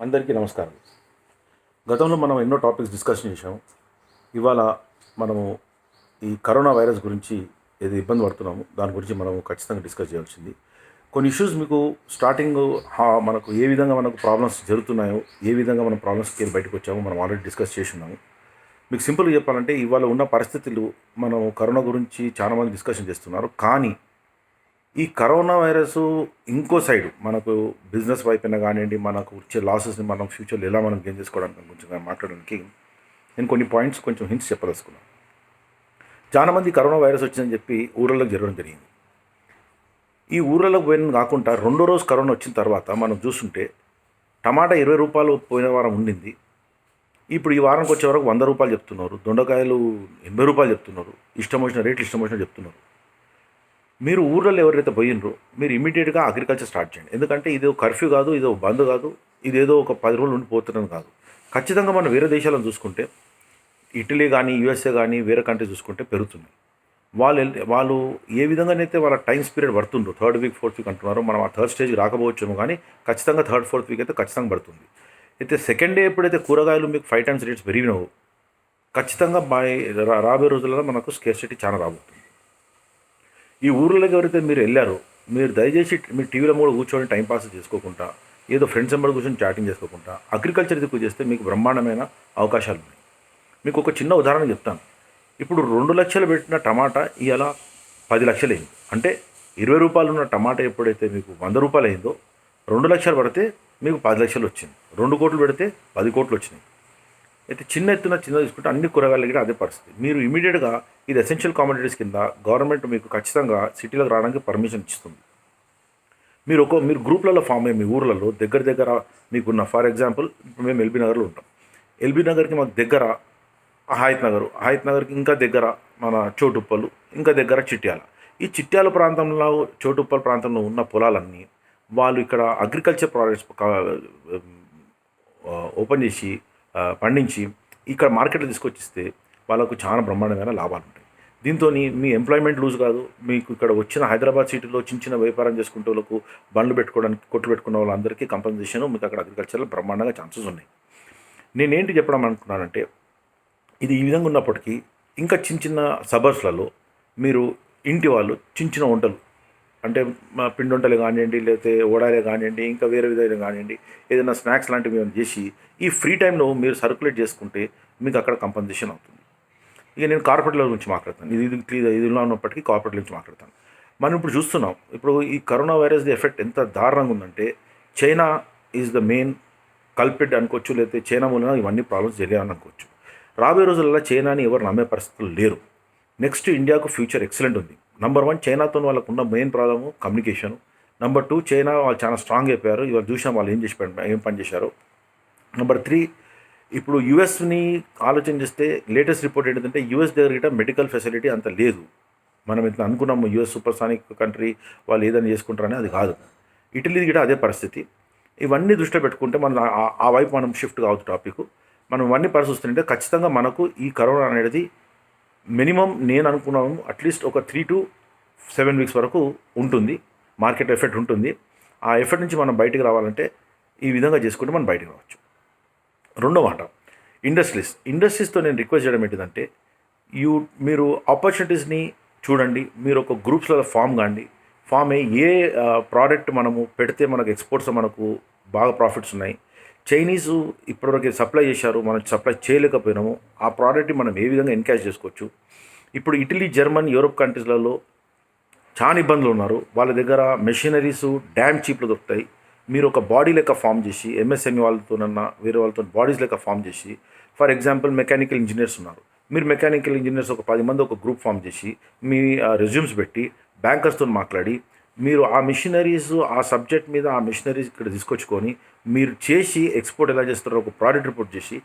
అందరికీ నమస్కారం. గతంలో మనం ఎన్నో టాపిక్స్ డిస్కషన్ చేశాం. ఇవాళ మనము ఈ కరోనా వైరస్ గురించి ఏదో ఇబ్బంది పడుతున్నాము, దాని గురించి మనం ఖచ్చితంగా డిస్కస్ చేయాల్సింది. కొన్ని ఇష్యూస్ మీకు స్టార్టింగ్ మనకు ఏ విధంగా మనకు ప్రాబ్లమ్స్ జరుగుతున్నాయో, ఏ విధంగా మనం ప్రాబ్లమ్స్కి బయటకు వచ్చామో మనం ఆల్రెడీ డిస్కస్ చేసి ఉన్నాము. మీకు సింపుల్గా చెప్పాలంటే ఇవాళ ఉన్న పరిస్థితులు మనం కరోనా గురించి చాలామంది డిస్కషన్ చేస్తున్నారు. కానీ ఈ కరోనా వైరస్ ఇంకో సైడ్ మనకు బిజినెస్ వైపున కానివ్వండి, మనకు వచ్చే లాసెస్ని మనం ఫ్యూచర్లో ఎలా మనం గెయిన్ చేసుకోవడానికి కొంచెం మాట్లాడడానికి నేను కొన్ని పాయింట్స్ కొంచెం హింట్స్ చెప్పదలుచుకున్నాను. చాలామంది కరోనా వైరస్ వచ్చిందని చెప్పి ఊళ్ళలోకి జరగడం జరిగింది. ఈ ఊళ్ళలోకి పోయిన కాకుండా రెండో రోజు కరోనా వచ్చిన తర్వాత మనం చూస్తుంటే టమాటా 20 రూపాయలు పోయిన వారం ఉండింది. ఇప్పుడు ఈ వారానికి వచ్చే వరకు 100 రూపాయలు చెప్తున్నారు. దొండకాయలు 80 రూపాయలు చెప్తున్నారు. ఇష్టం వచ్చిన రేట్లు ఇష్టం వచ్చిన చెప్తున్నారు. మీరు ఊర్లలో ఎవరైతే పోయినరో మీరు ఇమీడియట్గా అగ్రికల్చర్ స్టార్ట్ చేయండి. ఎందుకంటే ఇది కర్ఫ్యూ కాదు, ఇదో బంద్ కాదు, ఇదేదో ఒక 10 రోజులు ఉండిపోతున్నాను కాదు. ఖచ్చితంగా మనం వేరే దేశాలను చూసుకుంటే ఇటలీ కానీ యూఎస్ఏ కానీ వేరే కంట్రీ చూసుకుంటే పెరుగుతున్నాయి. వాళ్ళు ఏ విధంగానైతే వాళ్ళ టైమ్స్ పీరియడ్ పడుతుండ్రో 3rd వీక్ 4th వీక్ అంటున్నారో, మనం ఆ 3rd స్టేజ్కి రాకపోవచ్చేమో, కానీ ఖచ్చితంగా 3rd 4th వీక్ అయితే ఖచ్చితంగా పడుతుంది. అయితే సెకండ్ డే ఎప్పుడైతే కూరగాయలు మీకు 5 times రేట్స్ పెరిగినావో ఖచ్చితంగా రాబోయే రోజులలో మనకు స్కేర్సిటీ చాలా రాబోతుంది. ఈ ఊర్లోకి ఎవరైతే మీరు వెళ్ళారో మీరు దయచేసి మీరు టీవీలో కూడా కూర్చొని టైంపాస్ చేసుకోకుండా, ఏదో ఫ్రెండ్స్ నెంబర్ కూర్చొని చాటింగ్ చేసుకోకుండా అగ్రికల్చర్ దిక్కు చేస్తే మీకు బ్రహ్మాండమైన అవకాశాలు ఉన్నాయి. మీకు ఒక చిన్న ఉదాహరణ చెప్తాను. ఇప్పుడు 2 లక్షలు పెట్టిన టమాటా ఇవాళ 10 లక్షలు అయింది. అంటే 20 రూపాయలు ఉన్న టమాటా ఎప్పుడైతే మీకు 100 రూపాయలు అయిందో, 2 లక్షలు పడితే మీకు 10 లక్షలు వచ్చింది. 2 కోట్లు పెడితే 10 కోట్లు వచ్చినాయి. అయితే చిన్న తీసుకుంటే అన్ని కూరగాయలకి అదే పరిస్థితి. మీరు ఇమీడియట్గా ఇది ఎసెన్షియల్ కామోడిటీస్ కింద గవర్నమెంట్ మీకు ఖచ్చితంగా సిటీలోకి రావడానికి పర్మిషన్ ఇస్తుంది. మీరు గ్రూప్లలో ఫామ్ అయ్యి మీ ఊర్లలో దగ్గర మీకున్న, ఫర్ ఎగ్జాంపుల్ ఇప్పుడు మేము ఎల్బీ నగర్లో ఉంటాం. ఎల్బీ నగర్కి మాకు దగ్గర హయత్ నగర్కి ఇంకా దగ్గర మన చోటుప్పలు, ఇంకా దగ్గర చిట్యాల. ఈ చిట్యాల ప్రాంతంలో, చోటుప్పల్ ప్రాంతంలో ఉన్న పొలాలన్నీ వాళ్ళు ఇక్కడ అగ్రికల్చర్ ప్రాడక్ట్స్ ఓపెన్ చేసి పండించి ఇక్కడ మార్కెట్లో తీసుకొచ్చిస్తే వాళ్ళకు చాలా బ్రహ్మాండమైన లాభాలు ఉంటాయి. దీంతో మీ ఎంప్లాయ్మెంట్ లూజ్ కాదు. మీకు ఇక్కడ వచ్చిన హైదరాబాద్ సిటీలో చిన్న వ్యాపారం చేసుకుంటే వాళ్ళకు బండ్లు పెట్టుకోవడానికి, కొట్లు పెట్టుకున్న వాళ్ళందరికీ కంపెన్సేషన్ మీకు అక్కడ అగ్రికల్చర్లో బ్రహ్మాండంగా ఛాన్సెస్ ఉన్నాయి. నేనేంటి చెప్పడం అనుకున్నానంటే, ఇది ఈ విధంగా ఉన్నప్పటికీ ఇంకా చిన్న సబర్స్లలో మీరు ఇంటి వాళ్ళు చిన్న వంటలు అంటే పిండి వంటలు కానివ్వండి, లేకపోతే ఓడాలే కానివ్వండి, ఇంకా వేరే విధంగా కానివ్వండి, ఏదైనా స్నాక్స్ లాంటివి ఏమైనా చేసి ఈ ఫ్రీ టైంలో మీరు సర్క్యులేట్ చేసుకుంటే మీకు అక్కడ కంపెన్సేషన్ అవుతుంది. ఇక నేను కార్పొరేట్ల గురించి మాట్లాడతాను. ఇదిలో ఉన్నప్పటికీ కార్పొరేట్ల గురించి మాట్లాడతాను. మనం ఇప్పుడు చూస్తున్నాం, ఇప్పుడు ఈ కరోనా వైరస్ ఎఫెక్ట్ ఎంత దారుణంగా ఉందంటే, చైనా ఈజ్ ద మెయిన్ కల్పిడ్ అనుకోవచ్చు, లేకపోతే చైనా మూలంగా ఇవన్నీ ప్రాబ్లమ్స్ జరిగాయని అనుకోవచ్చు. రాబోయే రోజుల్లో చైనాని ఎవరు నమ్మే పరిస్థితులు లేరు. నెక్స్ట్ ఇండియాకు ఫ్యూచర్ ఎక్సలెంట్ ఉంది. నెంబర్ 1 చైనాతో వాళ్ళకు ఉన్న main problem communication. Number 2 China వాళ్ళు చాలా స్ట్రాంగ్ అయిపోయారు. ఇవాళ చూసాం వాళ్ళు ఏం పని చేశారు. నెంబర్ 3 ఇప్పుడు యూఎస్ని ఆలోచన చేస్తే లేటెస్ట్ రిపోర్ట్ ఏంటంటే యూఎస్ దగ్గర గిట్ట మెడికల్ ఫెసిలిటీ అంత లేదు. మనం ఇంత అనుకున్నాము యూఎస్ సూపర్సానిక్ కంట్రీ, వాళ్ళు ఏదైనా చేసుకుంటారని, అది కాదు. ఇటలీ గిట్ట అదే పరిస్థితి. ఇవన్నీ దృష్టిలో పెట్టుకుంటే మనం ఆ వైపు మనం షిఫ్ట్ కావద్దు టాపిక్. మనం ఇవన్నీ పరిస్థితుంటే ఖచ్చితంగా మనకు ఈ కరోనా అనేది మినిమం నేను అనుకున్నాను అట్లీస్ట్ ఒక 3 to 7 వీక్స్ వరకు ఉంటుంది. మార్కెట్ ఎఫెక్ట్ ఉంటుంది. ఆ ఎఫెక్ట్ నుంచి మనం బయటికి రావాలంటే ఈ విధంగా చేసుకుంటే మనం బయటికి రావచ్చు. రెండో మాట, ఇండస్ట్రీస్తో నేను రిక్వెస్ట్ చేయడం ఏంటిదంటే, మీరు ఆపర్చునిటీస్ని చూడండి. మీరు ఒక గ్రూప్స్లో ఫామ్ అయ్యి ఏ ప్రోడక్ట్ మనము పెడితే మనకు ఎక్స్పోర్ట్స్ మనకు బాగా ప్రాఫిట్స్ ఉన్నాయి. చైనీసు ఇప్పటివరకు సప్లై చేశారు, మనం సప్లై చేయలేకపోయినాము. ఆ ప్రోడక్ట్ని మనం ఏ విధంగా ఎన్కాష్ చేసుకోవచ్చు. ఇప్పుడు ఇటలీ, జర్మన్, యూరోప్ కంట్రీస్లలో చాలా ఇబ్బందులు ఉన్నారు. వాళ్ళ దగ్గర మెషినరీస్ డ్యామ్ చీప్లు దొరుకుతాయి. మీరు ఒక బాడీ లెక్క ఫామ్ చేసి, ఎంఎస్ఎంఈ వాళ్ళతోనన్నా వేరే వాళ్ళతో బాడీస్ లెక్క ఫామ్ చేసి, ఫర్ ఎగ్జాంపుల్ మెకానికల్ ఇంజనీర్స్ ఉన్నారు. మీరు మెకానికల్ ఇంజనీర్స్ ఒక 10 మంది ఒక గ్రూప్ ఫామ్ చేసి, మీ రెజ్యూమ్స్ పెట్టి బ్యాంకర్స్తో మాట్లాడి, మీరు ఆ మిషనరీస్, ఆ సబ్జెక్ట్ మీద ఆ మిషనరీస్ ఇక్కడ తీసుకొచ్చుకొని మీరు చేసి ఎక్స్పోర్ట్ ఎలా చేస్తారో ఒక ప్రోడక్ట్ రిపోర్ట్ చేసి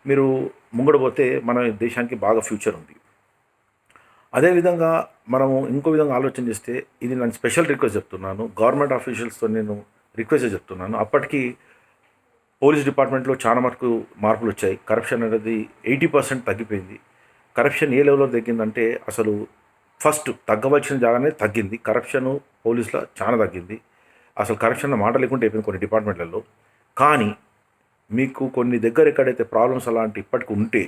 మీరు ముంగడపోతే మన దేశానికి బాగా ఫ్యూచర్ ఉంది. అదేవిధంగా మనము ఇంకో విధంగా ఆలోచన చేస్తే, ఇది నేను స్పెషల్ రిక్వెస్ట్ చెప్తున్నాను, గవర్నమెంట్ ఆఫీషియల్స్తో నేను రిక్వెస్ట్ చెప్తున్నాను. అప్పటికి పోలీస్ డిపార్ట్మెంట్లో చాలా మటుకు మార్పులు వచ్చాయి. కరప్షన్ అనేది 80% తగ్గిపోయింది. కరప్షన్ ఏ లెవెల్లో తగ్గిందంటే, అసలు ఫస్ట్ తగ్గవలసిన జాగానే తగ్గింది. కరప్షను పోలీసులో చాలా తగ్గింది. అసలు కరప్షన్ మాట లేకుంటే అయిపోయింది కొన్ని డిపార్ట్మెంట్లలో. కానీ మీకు కొన్ని దగ్గర ఎక్కడైతే ప్రాబ్లమ్స్ అలాంటి ఇప్పటికి ఉంటే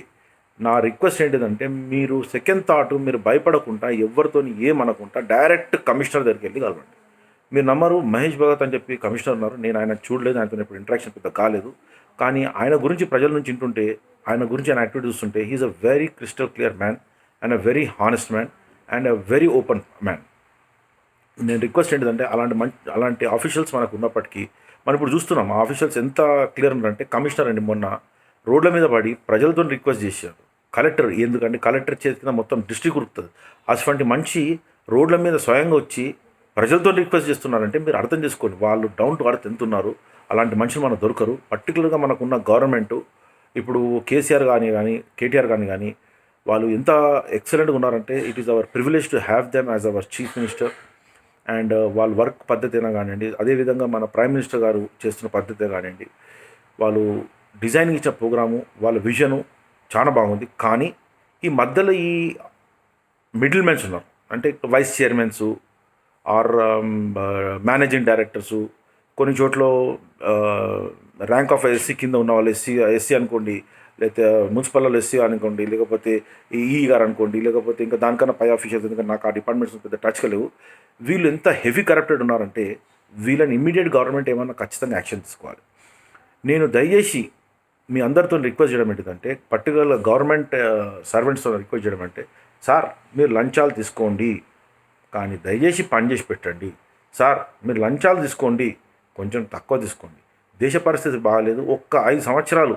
నా రిక్వెస్ట్ ఏంటిదంటే మీరు సెకండ్ థాట్ మీరు భయపడకుండా ఎవరితోని ఏమనకుండా డైరెక్ట్ కమిషనర్ దగ్గరికి వెళ్ళి కలవండి. మీరు నమ్మరు, మహేష్ భగత్ అని చెప్పి కమిషనర్ ఉన్నారు. నేను ఆయన చూడలేదు, ఆయనతో ఇప్పుడు ఇంటరాక్షన్ పెద్ద కాలేదు. కానీ ఆయన గురించి ప్రజల నుంచి వింటుంటే, ఆయన గురించి ఆయన యాక్టివిటీ చూస్తుంటే he is a very crystal clear man and a very honest man and a very open man. నేను రిక్వెస్ట్ ఏంటిదంటే అలాంటి ఆఫీషియల్స్ మనకు ఉన్నప్పటికీ మనం ఇప్పుడు చూస్తున్నాం ఆ ఆఫీషియల్స్ ఎంత క్లియర్ ఉన్నారంటే, కమిషనర్ అండి మొన్న రోడ్ల మీద పడి ప్రజలతో రిక్వెస్ట్ చేశారు. కలెక్టర్, ఎందుకంటే కలెక్టర్ చేతి కింద మొత్తం డిస్ట్రిక్ట్ ఉరుకుతుంది. అటువంటి మనిషి రోడ్ల మీద స్వయంగా వచ్చి ప్రజలతో రిక్వెస్ట్ చేస్తున్నారంటే మీరు అర్థం చేసుకోండి వాళ్ళు డౌన్ టు అర్త్ ఎంత ఉన్నారు. అలాంటి మనుషులు మనకు దొరకరు. పర్టికులర్గా మనకున్న గవర్నమెంట్ ఇప్పుడు కేసీఆర్ కానీ కేటీఆర్ కానీ వాళ్ళు ఎంత ఎక్సలెంట్గా ఉన్నారంటే it is our privilege to have them as our chief minister. And వాళ్ళ వర్క్ పద్ధతి అయినా కానివ్వండి, అదేవిధంగా మన ప్రైమ్ మినిస్టర్ గారు చేస్తున్న పద్ధతి కానివ్వండి, వాళ్ళు డిజైనింగ్ ఇచ్చిన ప్రోగ్రాము, వాళ్ళ విజను చాలా బాగుంది. కానీ ఈ మధ్యలో ఈ మిడిల్ మెన్స్ ఉన్నారు, అంటే vice chairmans or managing directors, కొన్ని చోట్ల ర్యాంక్ ఆఫ్ ఎస్సీ కింద ఉన్న వాళ్ళు ఎస్సీ అనుకోండి, లేకపోతే మున్సిపల్లో ఎస్సీ అనుకోండి, లేకపోతే ఈ గారు అనుకోండి, లేకపోతే ఇంకా దానికన్నా పై ఆఫీషియల్స్, ఎందుకంటే నాకు ఆ డిపార్ట్మెంట్స్ పెద్ద టచ్గా లేవు. వీళ్ళు ఎంత హెవీ కరప్టెడ్ ఉన్నారంటే వీళ్ళని ఇమ్మీడియట్ గవర్నమెంట్ ఏమన్నా ఖచ్చితంగా యాక్షన్ తీసుకోవాలి. నేను దయచేసి మీ అందరితో రిక్వెస్ట్ చేయడం ఏంటిదంటే, పర్టికులర్గా గవర్నమెంట్ సర్వెంట్స్తో రిక్వెస్ట్ చేయడం అంటే, సార్ మీరు లంచాలు తీసుకోండి కానీ దయచేసి పని చేసి పెట్టండి. సార్ మీరు లంచాలు తీసుకోండి, కొంచెం తక్కువ తీసుకోండి. దేశ పరిస్థితి బాగాలేదు, ఒక్క 5 సంవత్సరాలు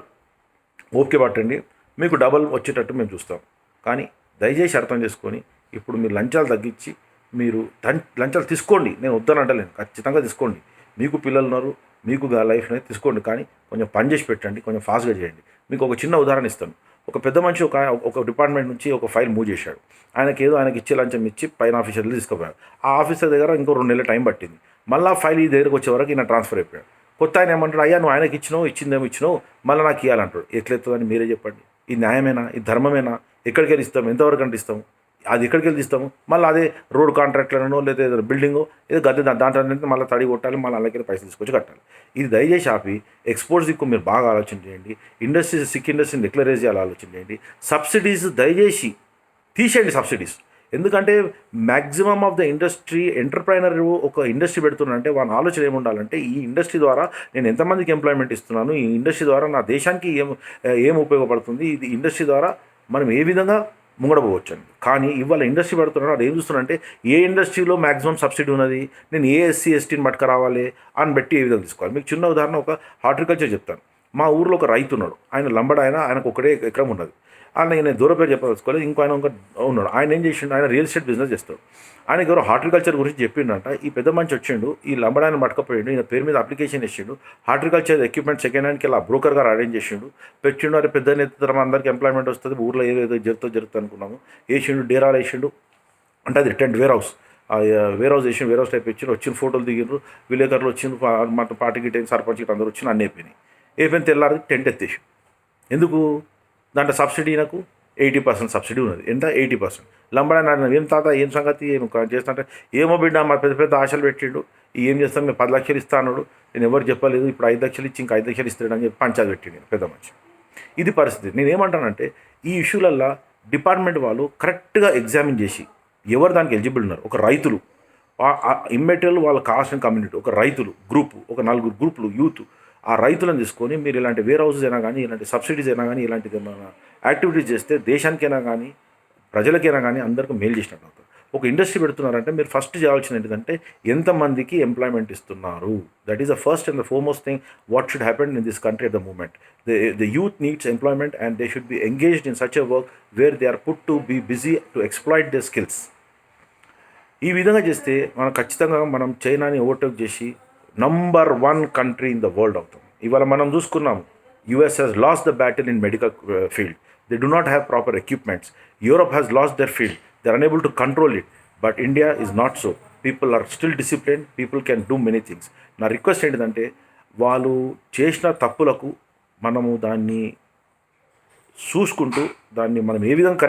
ఓకే పట్టండి, మీకు డబల్ వచ్చేటట్టు మేము చూస్తాం. కానీ దయచేసి అర్థం చేసుకొని ఇప్పుడు మీరు లంచాలు తగ్గించి మీరు లంచాలు తీసుకోండి. నేను వద్దని అంటలేను, ఖచ్చితంగా తీసుకోండి. మీకు పిల్లలు ఉన్నారు, మీకు లైఫ్ అనేది తీసుకోండి. కానీ కొంచెం పని చేసి పెట్టండి, కొంచెం ఫాస్ట్గా చేయండి. మీకు ఒక చిన్న ఉదాహరణ ఇస్తాను. ఒక పెద్ద మనిషి ఒక డిపార్ట్మెంట్ నుంచి ఒక ఫైల్ మూవ్ చేశాడు. ఆయనకి ఇచ్చే లంచం ఇచ్చి పైన ఆఫీసర్లు తీసుకుపోయాడు. ఆ ఆఫీసర్ దగ్గర ఇంకో 2 నెలల టైం పట్టింది. మళ్ళీ ఫైల్ ఈ దగ్గరకు వచ్చే వరకు ఈయన ట్రాన్స్ఫర్ అయిపోయాడు. కొత్త ఆయన ఏమంటాడు, అయ్యా నువ్వు ఆయనకి ఇచ్చిందేమో ఇచ్చినావు, మళ్ళీ నాకు ఇవ్వాలంటాడు. ఎట్లెత్తుందని మీరే చెప్పండి. ఇది న్యాయమేనా? ఇది ధర్మమేనా? ఎక్కడికి వెళ్ళి ఇస్తాము? ఎంతవరకు అంటే ఇస్తాము? అది ఎక్కడికి వెళ్ళి ఇస్తాము? మళ్ళీ అదే రోడ్ కాంట్రాక్ట్లనో లేదా ఏదో బిల్డింగో ఏదో గద్దె దాంట్లో మళ్ళీ తడి కొట్టాలి, మళ్ళీ అలాగే పైసలు తీసుకొచ్చి కట్టాలి. ఇది దయచేసి ఆపి ఎక్స్పోర్ట్స్ దిక్కు మీరు బాగా ఆలోచన చేయండి. సిక్ ఇండస్ట్రీని డిక్లరేజ్ చేయాలి, ఆలోచన చేయండి. సబ్సిడీస్ దయచేసి తీసేయండి సబ్సిడీస్. ఎందుకంటే maximum of the industry entrepreneur ఒక ఇండస్ట్రీ పెడుతున్నారంటే వాళ్ళ ఆలోచన ఏముండాలంటే, ఈ ఇండస్ట్రీ ద్వారా నేను ఎంతమందికి ఎంప్లాయ్మెంట్ ఇస్తున్నాను, ఈ ఇండస్ట్రీ ద్వారా నా దేశానికి ఏం ఉపయోగపడుతుంది, ఇది ఇండస్ట్రీ ద్వారా మనం ఏ విధంగా ముంగడపోవచ్చు అని. కానీ ఇవాళ ఇండస్ట్రీ పెడుతున్నాడు, అది ఏం చూస్తున్నారంటే ఏ ఇండస్ట్రీలో మ్యాక్సిమం సబ్సిడీ ఉన్నది, నేను ఏ ఎస్సీ ఎస్టీని పట్టుకురావాలి అని బట్టి ఏ విధంగా తీసుకోవాలి. మీకు చిన్న ఉదాహరణ, ఒక హార్టికల్చర్ చెప్తాను. మా ఊర్లో ఒక రైతు ఉన్నాడు, ఆయన ఆయనకు ఒకటే ఎకరం ఉన్నది. నేను దూర పేరు చెప్పదలుచుకోలేదు. ఇంకో ఆయన ఉన్నాడు, ఆయన ఏం చేసిండు, ఆయన రియల్ ఎస్టేట్ బిజినెస్ చేస్తాడు. ఆయనకి ఎవరో హార్టికల్చర్ గురించి చెప్పిండంట. ఈ పెద్ద మంచి వచ్చిండు, ఈ లంబడాన్ని పట్టుకపోయిండు, ఈయన పేరు మీద అప్లికేషన్ ఇచ్చిండు. హార్టికల్చర్ ఎక్విప్మెంట్ సెకండ్ హ్యాండ్కి ఇలా బ్రోకర్ గారు అరేంజ్ చేసిండు, పెట్టిండు. అరే పెద్ద నేతరం అందరికీ ఎంప్లాయ్మెంట్ వస్తుంది, ఊర్లో ఏదో జరుగుతుంది అనుకున్నాము. వేసిండు, డేరాలు వేసిండు. అంటే అది టెంట్ వేర్ హౌస్ వేసిండు, వేర్ హౌస్ టైప్ ఇచ్చిండు. వచ్చిన ఫోటోలు దిగిండ్రు, విలేకరులు వచ్చిండ్రు, మన పార్టీకి టైం సర్పంచ్కి అందరూ వచ్చిన అన్నీ అయిపోయిన తెల్లారి టెంట్ ఎత్తేసి. ఎందుకు? దాంట్లో సబ్సిడీ నాకు 80% సబ్సిడీ ఉన్నది. ఎంత? 80%. లంబడా నాడిన, ఏం తాత ఏం సంగతి ఏం చేస్తుంటే, ఏమో బిడ్డ మా పెద్ద ఆశలు పెట్టిండు, ఏం చేస్తాం మేము 10 లక్షలు ఇస్తా అన్నాడు, నేను ఎవరు చెప్పలేదు, ఇప్పుడు 5 లక్షలు ఇచ్చి ఇంకా 5 లక్షలు ఇస్తాడు అని చెప్పి పంచాయతీ పెట్టిండు పెద్ద మనిషి. ఇది పరిస్థితి. నేనేమంటానంటే ఈ ఇష్యూలల్లో డిపార్ట్మెంట్ వాళ్ళు కరెక్ట్గా ఎగ్జామిన్ చేసి ఎవరు దానికి ఎలిజిబుల్ ఉన్నారు. ఒక రైతులు ఇమ్మెటీరియల్ వాళ్ళ కాస్ట్ అండ్ కమ్యూనిటీ, ఒక రైతులు గ్రూపు, ఒక 4 గ్రూపులు యూత్, ఆ రైతులను తీసుకొని మీరు ఇలాంటి వేర్ హౌసెస్ అయినా కానీ, ఇలాంటి సబ్సిడీస్ అయినా కానీ, ఇలాంటిది ఏమైనా యాక్టివిటీస్ చేస్తే దేశానికైనా కానీ ప్రజలకైనా కానీ అందరికీ మేలు చేసినట్టు అవుతుంది. ఒక ఇండస్ట్రీ పెడుతున్నారంటే మీరు ఫస్ట్ చేయాల్సింది ఏంటంటే ఎంతమందికి ఎంప్లాయ్మెంట్ ఇస్తున్నారు. That is the first and the foremost thing what should happen in this country at the moment. The youth needs employment and they should be engaged in such a work where they are put to be busy to exploit the skills. ఈ విధంగా చేస్తే మనం ఖచ్చితంగా మనం చైనాని overtake చేసి number 1 country in the world అవుతాం. ఇవాళ మనం చూసుకున్నాము, US has lost the battle in medical field. They do not have proper equipments. Europe has lost their field. They are unable to control it. But India is not so. People are still disciplined. People can do many things. నా request ఏంటిదంటే వాళ్ళు చేసిన తప్పులకు మనము దాన్ని చూసుకుంటూ దాన్ని మనం ఏ విధంగా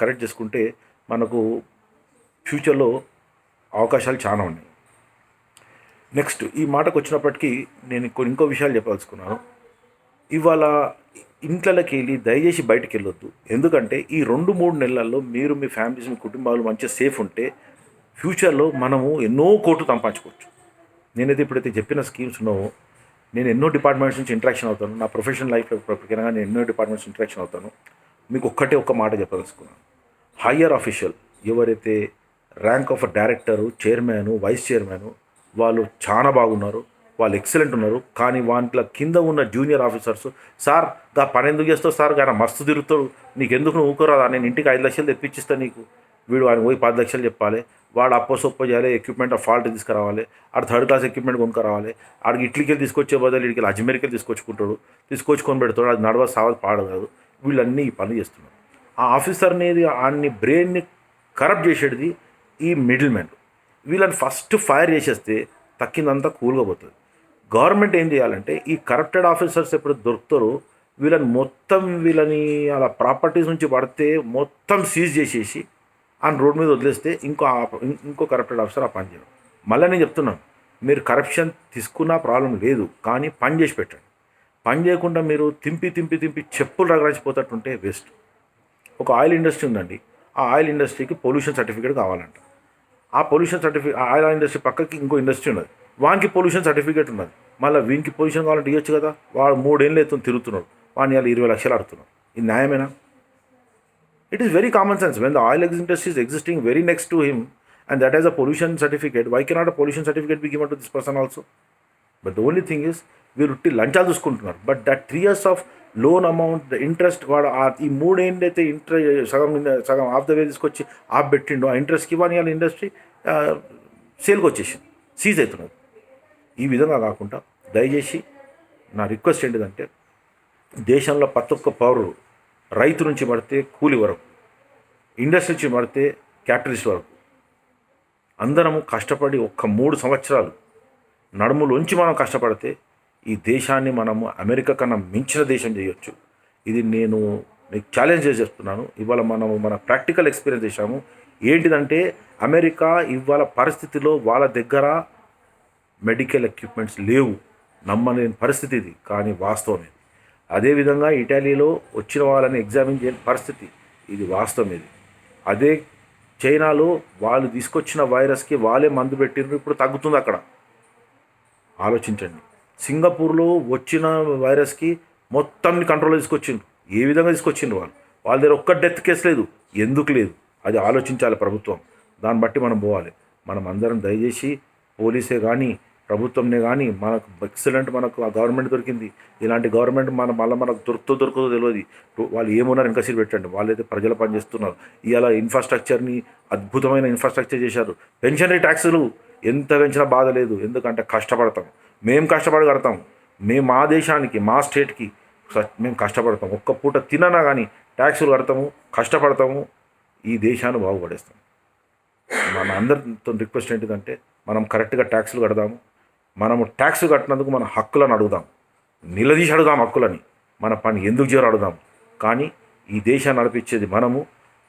కరెక్ట్ చేసుకుంటే మనకు ఫ్యూచర్లో అవకాశాలు చాలా ఉన్నాయి. నెక్స్ట్ ఈ మాటకు వచ్చినప్పటికీ నేను ఇంకో విషయాలు చెప్పదలుచుకున్నాను. ఇవాళ ఇంట్లోకి వెళ్ళి దయచేసి బయటికి వెళ్ళొద్దు. ఎందుకంటే ఈ 2-3 నెలల్లో మీరు మీ ఫ్యామిలీస్ మీ కుటుంబాలు మంచిగా సేఫ్ ఉంటే ఫ్యూచర్లో మనము ఎన్నో కోట్లు సంపాదించుకోవచ్చు. నేనైతే ఇప్పుడైతే చెప్పిన స్కీమ్స్ ఉన్నావో నేను ఎన్నో డిపార్ట్మెంట్స్ నుంచి ఇంటరాక్షన్ అవుతాను. నా ప్రొఫెషనల్ లైఫ్లో ప్రకారంగా నేను ఎన్నో డిపార్ట్మెంట్స్ ఇంటరాక్షన్ అవుతాను. మీకు ఒక్క మాట చెప్పదలుచుకున్నాను. హయ్యర్ ఆఫీషియల్ ఎవరైతే rank of director, chairman, vice chairman వాళ్ళు చాలా బాగున్నారు, వాళ్ళు ఎక్సలెంట్ ఉన్నారు. కానీ వాళ్ళ కింద ఉన్న జూనియర్ ఆఫీసర్స్, సార్ గా పని ఎందుకు చేస్తావు సార్, కానీ మస్తు తిరుగుతాడు, నీకు ఎందుకు నువ్వు ఊరుకోరాదా, నేను ఇంటికి 5 లక్షలు తెప్పించిస్తాను నీకు, వీడు ఆయన పోయి 10 లక్షలు చెప్పాలి, వాడు అప్పో చేయాలి, ఎక్విప్మెంట్ ఫాల్ట్ తీసుకురావాలి, ఆడు 3rd క్లాస్ ఎక్విప్మెంట్ కొనుక్కరావాలి, ఆడికి ఇట్లీకి తీసుకొచ్చే బదులు ఇడికి అజ్మీర్కి తీసుకొచ్చుకుంటాడు, తీసుకొచ్చుకొని పెడతాడు, అది నడవ సావదు పాడు కాదు. వీళ్ళన్నీ ఈ పని చేస్తున్నారు. ఆ ఆఫీసర్ అనేది ఆన్ని బ్రెయిన్ని కరప్ట్ చేసేది ఈ మిడిల్ మ్యాన్. వీళ్ళని ఫస్ట్ ఫైర్ చేసేస్తే తక్కిందంతా కూల్గా పోతుంది. గవర్నమెంట్ ఏం చేయాలంటే ఈ కరప్టెడ్ ఆఫీసర్స్ ఎప్పుడు దొరుకుతారో వీళ్ళని అలా ప్రాపర్టీస్ నుంచి పడితే మొత్తం సీజ్ చేసేసి ఆయన రోడ్ మీద వదిలేస్తే ఇంకో కరప్టెడ్ ఆఫీసర్ ఆ పని చేయడం. మళ్ళీ నేను చెప్తున్నాను, మీరు కరప్షన్ తీసుకున్నా ప్రాబ్లం లేదు, కానీ పని చేసి పెట్టండి. పని చేయకుండా మీరు తింపి చెప్పులు రగడించిపోతట్టుంటే వేస్ట్. ఒక ఆయిల్ ఇండస్ట్రీ ఉందండి, ఆ ఆయిల్ ఇండస్ట్రీకి పొల్యూషన్ సర్టిఫికేట్ కావాలంట. ఆ పొల్యూషన్ సర్టిఫికేట్ ఆయిల్ ఇండస్ట్రీ పక్కకి ఇంకో ఇండస్ట్రీ ఉన్నది, వానికి పొల్యూషన్ సర్టిఫికేట్ ఉన్నది. మళ్ళీ వీనికి పొల్యూషన్ కావాలంటే ఇవ్వచ్చు కదా. వాడు 3 ఏళ్ళు అవుతుంది తిరుగుతున్నాడు, వాడిని వాళ్ళు 20 లక్షలు ఆడుతున్నాడు. ఇది న్యాయమేనా? It is very common sense. When the oil industry is existing very next to him and that has a pollution certificate, why cannot a pollution certificate be given to this person also? But the only thing is, వీరు లంచాలు చూసుకుంటున్నారు. But that 3 years of loan amount, the interest, వాడు ఈ 3 ఏళ్ళు అయితే సగం of the way తీసుకొచ్చి of పెట్టిండో ఆ ఇంట్రెస్ట్కి ఇవ్వని వాళ్ళ ఇండస్ట్రీ సేల్కి వచ్చేసింది, సీజ్ అవుతున్నది. ఈ విధంగా కాకుండా దయచేసి నా రిక్వెస్ట్ ఏంటిదంటే, దేశంలో ప్రతి ఒక్క పౌరుడు రైతు నుంచి పడితే కూలి వరకు, ఇండస్ట్రీ నుంచి పడితే క్యాపిటలిస్ట్ వరకు అందరము కష్టపడి 3 సంవత్సరాలు నడుములోంచి మనం కష్టపడితే ఈ దేశాన్ని మనము అమెరికా కన్నా మించిన దేశం చేయొచ్చు. ఇది నేను మీకు ఛాలెంజ్ చేసి చెప్తున్నాను. ఇవాళ మన ప్రాక్టికల్ ఎక్స్పీరియన్స్ చేశాము. ఏంటిదంటే అమెరికా ఇవాళ పరిస్థితిలో వాళ్ళ దగ్గర మెడికల్ ఎక్విప్మెంట్స్ లేవు, నమ్మలేని పరిస్థితి ఇది, కానీ వాస్తవం ఇది. అదేవిధంగా ఇటాలీలో వచ్చిన వాళ్ళని ఎగ్జామిన్ చేయని పరిస్థితి, ఇది వాస్తవం ఇది. అదే చైనాలో వాళ్ళు తీసుకొచ్చిన వైరస్కి వాళ్ళే మందు పెట్టినారు, ఇప్పుడు తగ్గుతుంది అక్కడ. ఆలోచించండి. సింగపూర్లో వచ్చిన వైరస్కి మొత్తాన్ని కంట్రోల్లో తీసుకొచ్చిండ్రు. ఏ విధంగా తీసుకొచ్చిండ్రు వాళ్ళ దగ్గర ఒక్క డెత్ కేసు లేదు. ఎందుకు లేదు? అది ఆలోచించాలి ప్రభుత్వం. దాన్ని బట్టి మనం పోవాలి. మనం అందరం దయచేసి పోలీసే కానీ ప్రభుత్వంనే కానీ మనకు ఎక్సలెంట్ మనకు ఆ గవర్నమెంట్ దొరికింది. ఇలాంటి గవర్నమెంట్ మనకు దొరకదో తెలియదు. వాళ్ళు ఏమున్నారు ఇంకా సీట్ పెట్టండి. వాళ్ళైతే ప్రజలు పనిచేస్తున్నారు. ఇవాళ ఇన్ఫ్రాస్ట్రక్చర్ని అద్భుతమైన ఇన్ఫ్రాస్ట్రక్చర్ చేశారు. పెన్షనరీ ట్యాక్సులు ఎంత పెంచినా బాధ లేదు, ఎందుకంటే కష్టపడతాం. మేము కష్టపడి కడతాం. మేము మా దేశానికి మా స్టేట్కి మేము కష్టపడతాం. ఒక్క పూట తిననా కానీ ట్యాక్సులు కడతాము, కష్టపడతాము, ఈ దేశాన్ని బాగుపడేస్తాం. మన అందరితో రిక్వెస్ట్ ఏంటిదంటే మనం కరెక్ట్గా ట్యాక్సులు కడదాము. మనము ట్యాక్స్ కట్టినందుకు మన హక్కులను అడుగుదాం, నిలదీసి అడుగుదాం హక్కులని. మన పని ఎందుకు చేయాలో అడుగుదాం. కానీ ఈ దేశాన్ని నడిపించేది మనము.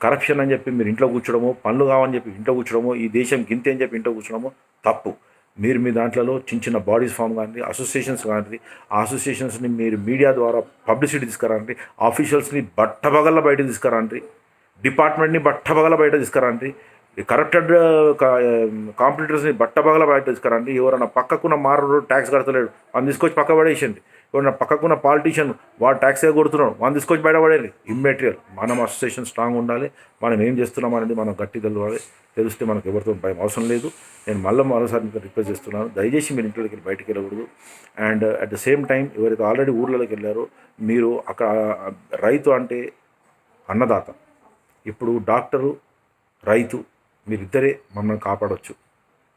కరప్షన్ అని చెప్పి మీరు ఇంట్లో కూర్చోడమో, పనులు కావని చెప్పి ఇంట్లో కూర్చోడమో, ఈ దేశం గింతే అని చెప్పి ఇంట్లో కూర్చోడమో తప్పు. మీరు మీ దాంట్లో చిన్న బాడీస్ ఫామ్ కానీ అసోసియేషన్స్ కానీ ఆ అసోసియేషన్స్ని మీరు మీడియా ద్వారా పబ్లిసిటీ తీసుకురండి. ఆఫీషియల్స్ని బట్టబగల బయట తీసుకురండి. డిపార్ట్మెంట్ని బట్టబగల బయట తీసుకురండి. కరప్టెడ్ కాంపిటీటర్స్ని బట్టబగల బయట తీసుకురండి. ఎవరైనా పక్కకున్న మారు ట్యాక్స్ కడతలేడు, వాడిని తీసుకొచ్చి పక్క పడేసింది. ఎవరైనా పక్కకున్న పాలిటీషియన్ వాడు ట్యాక్సే కొడుతున్నాడు, వాడిని తీసుకొచ్చి బయటపడేది. ఇమ్మెటీరియల్. మనం అసోసియేషన్ స్ట్రాంగ్ ఉండాలి. మనం ఏం చేస్తున్నాం అనేది మనం గట్టి తెలవాలి. తెలిస్తే మనకు ఎవరితో భయం అవసరం లేదు. నేను మరోసారి మీకు రిక్వెస్ట్ చేస్తున్నాను, దయచేసి మీరు ఇంట్లోకి వెళ్ళి బయటికి వెళ్ళకూడదు. And at the same time ఎవరైతే ఆల్రెడీ ఊర్లలోకి వెళ్ళారో మీరు అక్కడ రైతు అంటే అన్నదాత. ఇప్పుడు డాక్టరు రైతు మీరిద్దరే మమ్మల్ని కాపాడవచ్చు.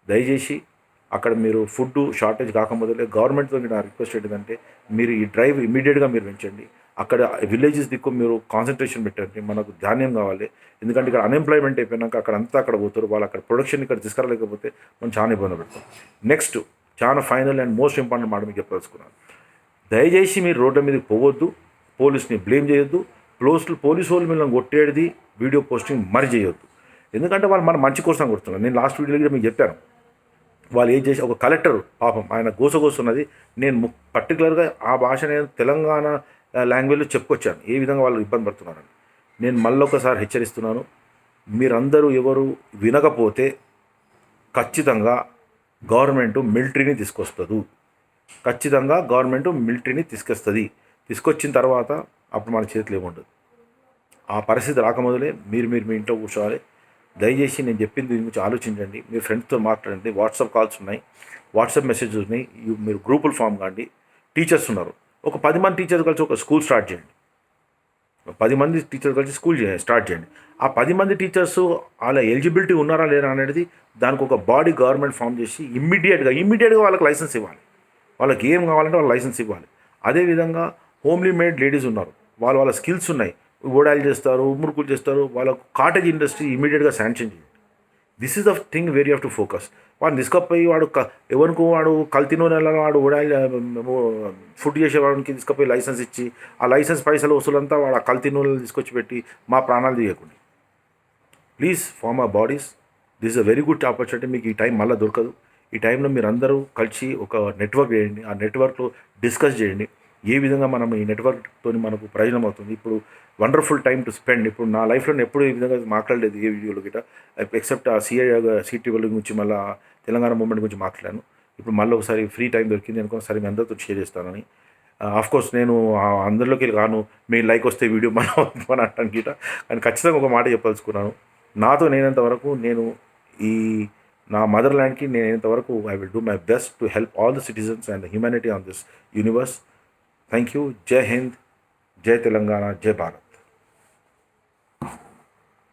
దయచేసి అక్కడ మీరు ఫుడ్ షార్టేజ్ కాకపోతే గవర్నమెంట్తో నా రిక్వెస్ట్ ఏంటంటే మీరు ఈ డ్రైవ్ ఇమీడియట్గా మీరు పెంచండి. అక్కడ విలేజెస్ దిక్కు మీరు కాన్సన్ట్రేషన్ పెట్టండి. మనకు ధాన్యం కావాలి. ఎందుకంటే ఇక్కడ అన్ఎంప్లాయ్మెంట్ అయిపోయినాక అక్కడ పోతారు. వాళ్ళు అక్కడ ప్రొడక్షన్ ఇక్కడ తీసుకురాలేకపోతే మనం చాలా ఇబ్బంది పెడతాం. నెక్స్ట్ చాలా ఫైనల్ అండ్ మోస్ట్ ఇంపార్టెంట్ మాట మీకు చెప్పదలుచుకున్నాను. దయచేసి మీరు రోడ్ల మీదకి పోవద్దు, పోలీస్ని బ్లేమ్ చేయొద్దు. పోలీసు వాళ్ళు మిమ్మల్ని కొట్టేది వీడియో పోస్టింగ్ మరి చేయొద్దు. ఎందుకంటే వాళ్ళు మన మంచి కోసం కొడుతున్నారు. నేను లాస్ట్ వీడియోలో మీకు చెప్పాను, వాళ్ళు ఏం చేసి ఒక కలెక్టర్ పాపం ఆయన గోసగోస్తున్నది. నేను పర్టికులర్గా ఆ భాష నేను తెలంగాణ లాంగ్వేజ్లో చెప్పుకొచ్చాను ఏ విధంగా వాళ్ళు ఇబ్బంది పడుతున్నారని. నేను మళ్ళొకసారి హెచ్చరిస్తున్నాను, మీరందరూ ఎవరు వినకపోతే ఖచ్చితంగా గవర్నమెంటు మిలిటరీని తీసుకొస్తుంది. ఖచ్చితంగా గవర్నమెంటు మిలిటరీని తీసుకొస్తుంది. తీసుకొచ్చిన తర్వాత అప్పుడు మన చేతిలో ఏముండదు. ఆ పరిస్థితి రాకముందులే మీరు మీ ఇంట్లో కూర్చోవాలి. దయచేసి నేను చెప్పింది దీని గురించి ఆలోచించండి. మీ ఫ్రెండ్స్తో మాట్లాడండి. వాట్సాప్ కాల్స్ ఉన్నాయి, వాట్సాప్ మెసేజెస్ ఉన్నాయి. మీరు గ్రూపులు ఫామ్ కాండి. టీచర్స్ ఉన్నారు, ఒక 10 మంది టీచర్స్ కలిసి ఒక స్కూల్ స్టార్ట్ చేయండి. 10 మంది టీచర్స్ కలిసి స్కూల్ స్టార్ట్ చేయండి. ఆ 10 మంది టీచర్స్ వాళ్ళ ఎలిజిబిలిటీ ఉన్నారా లేరా అనేది దానికి ఒక బాడీ గవర్నమెంట్ ఫామ్ చేసి ఇమ్మీడియట్గా వాళ్ళకి లైసెన్స్ ఇవ్వాలి. వాళ్ళకి ఏం కావాలంటే వాళ్ళ లైసెన్స్ ఇవ్వాలి. అదేవిధంగా హోమ్లీ మేడ్ లేడీస్ ఉన్నారు, వాళ్ళ స్కిల్స్ ఉన్నాయి, ఓడాయిలు చేస్తారు, మురుకులు చేస్తారు, వాళ్ళకు కాటేజ్ ఇండస్ట్రీ ఇమీడియట్గా శాంక్షన్ చేయండి. This is the thing where you have to focus. వాడిని తీసుకపోయి ఎవరికి వాడు కల్తీ నూనెలలో వాడు ఓడాయిలు ఫుడ్ చేసేవాడికి తీసుకుపోయి లైసెన్స్ ఇచ్చి ఆ లైసెన్స్ పైసలు వసూలంతా వాడు ఆ కల్తీ నూనెలు తీసుకొచ్చి పెట్టి మా ప్రాణాలు తీయకండి. Please form our bodies. This is a very good opportunity. మీకు ఈ టైం మళ్ళీ దొరకదు. ఈ టైంలో మీరు అందరూ కలిసి ఒక నెట్వర్క్ చేయండి. ఆ నెట్వర్క్లో డిస్కస్ చేయండి ఏ విధంగా మనం ఈ నెట్వర్క్తో మనకు ప్రయోజనం అవుతుంది. ఇప్పుడు వండర్ఫుల్ టైం టు స్పెండ్. ఇప్పుడు నా లైఫ్లో ఎప్పుడు ఈ విధంగా మాట్లాడలేదు ఏ వీడియోలో గిట్ట, ఎక్సెప్ట్ ఆ సీటీ గురించి మళ్ళీ తెలంగాణ మూమెంట్ గురించి మాట్లాడాను. ఇప్పుడు మళ్ళీ ఒకసారి ఫ్రీ టైం దొరికింది అనుకో సరే మీ అందరితో షేర్ చేస్తానని. ఆఫ్కోర్స్ నేను అందరిలోకి రాను, మీ లైక్ వస్తే వీడియో మన అంటాను గిట, కానీ ఖచ్చితంగా ఒక మాట చెప్పదలుచుకున్నాను. నాతో నేనంత వరకు నేను ఈ నా మదర్ ల్యాండ్కి నేనంత వరకు I will do my best to help all the citizens and the humanity on this universe. Thank you. జై హింద్, జై తెలంగాణ, జై భారత్.